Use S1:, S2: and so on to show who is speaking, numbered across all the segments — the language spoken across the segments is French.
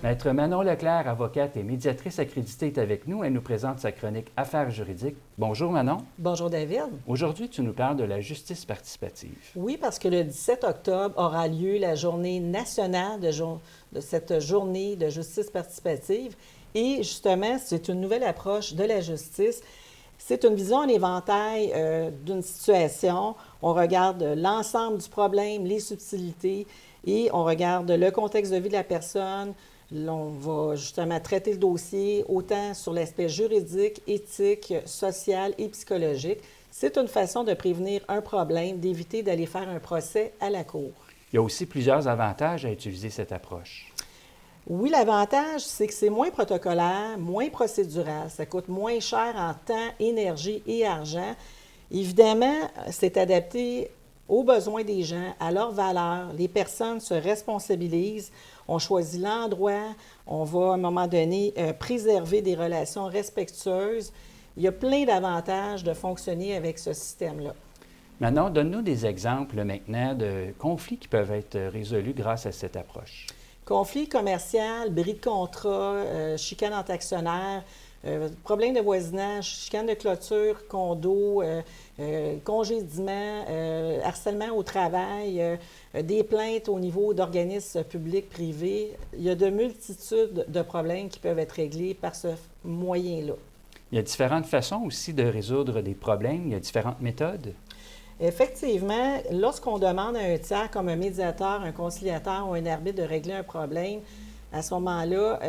S1: Maître Manon Leclerc, avocate et médiatrice accréditée, est avec nous. Elle nous présente sa chronique Affaires juridiques. Bonjour Manon.
S2: Bonjour David.
S1: Aujourd'hui, tu nous parles de la justice participative.
S2: Oui, parce que le 17 octobre aura lieu la journée nationale de cette journée de justice participative. Et justement, c'est une nouvelle approche de la justice. C'est une vision en éventail d'une situation. On regarde l'ensemble du problème, les subtilités, et on regarde le contexte de vie de la personne. On va justement traiter le dossier autant sur l'aspect juridique, éthique, social et psychologique. C'est une façon de prévenir un problème, d'éviter d'aller faire un procès à la cour.
S1: Il y a aussi plusieurs avantages à utiliser cette approche.
S2: Oui, l'avantage, c'est que c'est moins protocolaire, moins procédural. Ça coûte moins cher en temps, énergie et argent. Évidemment, c'est adapté aux besoins des gens, à leurs valeurs. Les personnes se responsabilisent. On choisit l'endroit. On va, à un moment donné, préserver des relations respectueuses. Il y a plein d'avantages de fonctionner avec ce système-là.
S1: Maintenant, donne-nous des exemples maintenant de conflits qui peuvent être résolus grâce à cette approche.
S2: Conflit commercial, bris de contrat, chicane entre actionnaires, problème de voisinage, chicane de clôture, condo, congédiement, harcèlement au travail, des plaintes au niveau d'organismes publics, privés. Il y a de multitudes de problèmes qui peuvent être réglés par ce moyen-là.
S1: Il y a différentes façons aussi de résoudre des problèmes. Il y a différentes méthodes.
S2: Effectivement, lorsqu'on demande à un tiers, comme un médiateur, un conciliateur ou un arbitre, de régler un problème, à ce moment-là,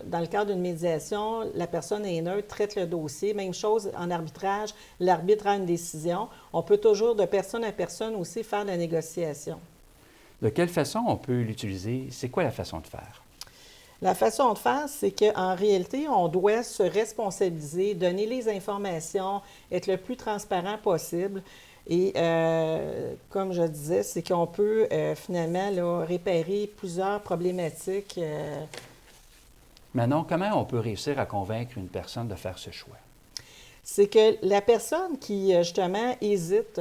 S2: dans le cadre d'une médiation, la personne est neutre, traite le dossier. Même chose en arbitrage, l'arbitre a une décision. On peut toujours, de personne à personne aussi, faire de la négociation.
S1: De quelle façon on peut l'utiliser? C'est quoi la façon de faire?
S2: La façon de faire, c'est qu'en réalité, on doit se responsabiliser, donner les informations, être le plus transparent possible. Et comme je disais, c'est qu'on peut finalement là, réparer plusieurs problématiques.
S1: Manon, comment on peut réussir à convaincre une personne de faire ce choix?
S2: C'est que la personne qui, justement, hésite,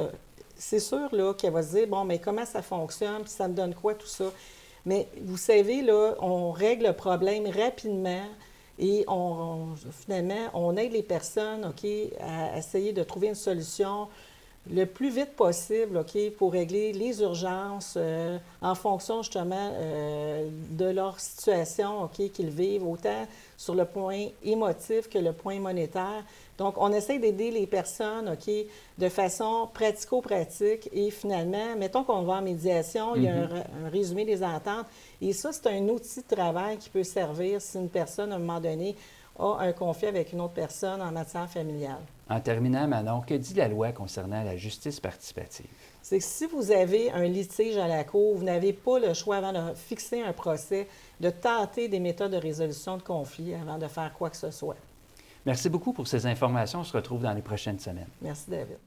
S2: c'est sûr là, qu'elle va se dire, bon, mais comment ça fonctionne, puis ça me donne quoi tout ça? Mais vous savez, là, on règle le problème rapidement et finalement, on aide les personnes, OK, à essayer de trouver une solution le plus vite possible, OK, pour régler les urgences en fonction justement de leur situation, OK, qu'ils vivent, autant sur le point émotif que le point monétaire. Donc, on essaie d'aider les personnes, OK, de façon pratico-pratique et finalement, mettons qu'on va en médiation, il y a un résumé des ententes et ça, c'est un outil de travail qui peut servir si une personne, à un moment donné, a un conflit avec une autre personne en matière familiale.
S1: En terminant, Manon, que dit la loi concernant la justice participative?
S2: C'est que si vous avez un litige à la cour, vous n'avez pas le choix, avant de fixer un procès, de tenter des méthodes de résolution de conflit avant de faire quoi que ce soit.
S1: Merci beaucoup pour ces informations. On se retrouve dans les prochaines semaines.
S2: Merci, David.